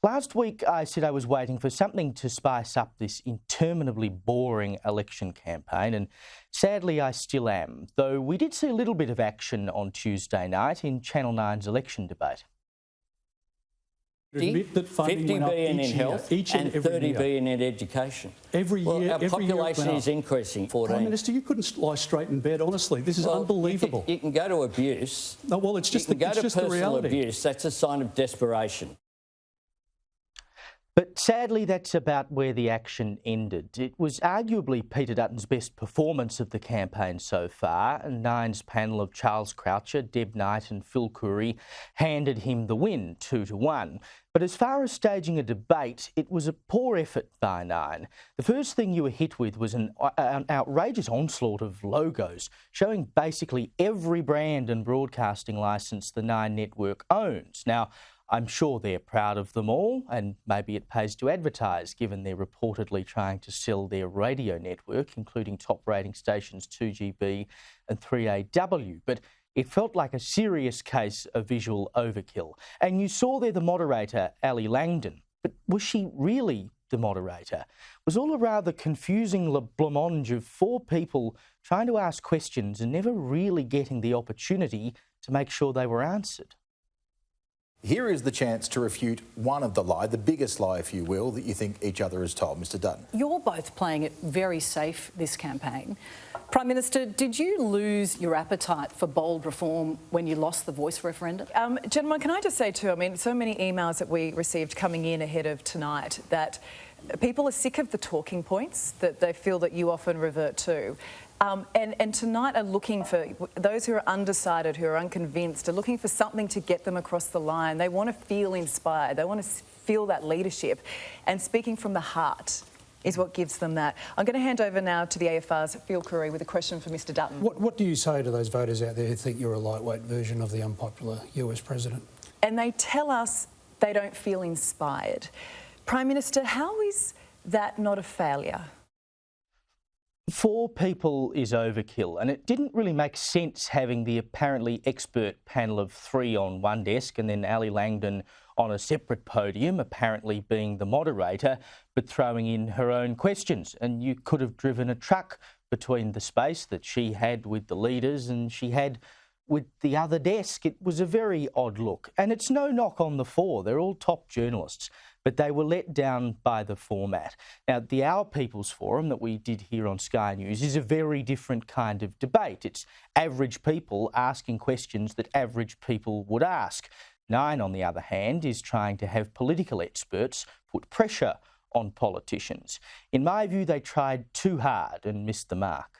Last week, I said I was waiting for something to spice up this interminably boring election campaign, and sadly I still am, though we did see a little bit of action on Tuesday night in Channel 9's election debate. Admit that funding 50 went up billion each in year, health each and every 30 year. billion in education. Every Well, year, our every year it population went is up. increasing. 14. Prime Minister, you couldn't lie straight in bed, honestly. This is Well, unbelievable. You can go to abuse. No, well, it's just, you can go to it's just the personal reality. abuse. That's a sign of desperation. But sadly, that's about where the action ended. It was arguably Peter Dutton's best performance of the campaign so far, and Nine's panel of Charles Croucher, Deb Knight and Phil Curry handed him the win, 2-1. But as far as staging a debate, it was a poor effort by Nine. The first thing you were hit with was an outrageous onslaught of logos, showing basically every brand and broadcasting licence the Nine network owns. Now, I'm sure they're proud of them all, and maybe it pays to advertise, given they're reportedly trying to sell their radio network, including top rating stations 2GB and 3AW. But it felt like a serious case of visual overkill. And you saw there the moderator, Ali Langdon. But was she really the moderator? It was all a rather confusing blancmange of four people trying to ask questions and never really getting the opportunity to make sure they were answered. Here is the chance to refute one of the lie, the biggest lie, if you will, that you think each other has told. Mr Dutton. You're both playing it very safe this campaign. Prime Minister, did you lose your appetite for bold reform when you lost the Voice referendum? Gentlemen, can I just say too, I mean, so many emails that we received coming in ahead of tonight that people are sick of the talking points that they feel that you often revert to. And tonight are looking for, those who are undecided, who are unconvinced, are looking for something to get them across the line. They want to feel inspired. They want to feel that leadership. And speaking from the heart is what gives them that. I'm going to hand over now to the AFR's Phil Curry with a question for Mr Dutton. What do you say to those voters out there who think you're a lightweight version of the unpopular US president? And they tell us they don't feel inspired. Prime Minister, how is that not a failure? Four people is overkill, and it didn't really make sense having the apparently expert panel of three on one desk and then Ali Langdon on a separate podium, apparently being the moderator, but throwing in her own questions. And you could have driven a truck between the space that she had with the leaders and she had with the other desk. It was a very odd look. And it's no knock on the four. They're all top journalists, but they were let down by the format. Now, the Our People's Forum that we did here on Sky News is a very different kind of debate. It's average people asking questions that average people would ask. Nine, on the other hand, is trying to have political experts put pressure on politicians. In my view, they tried too hard and missed the mark.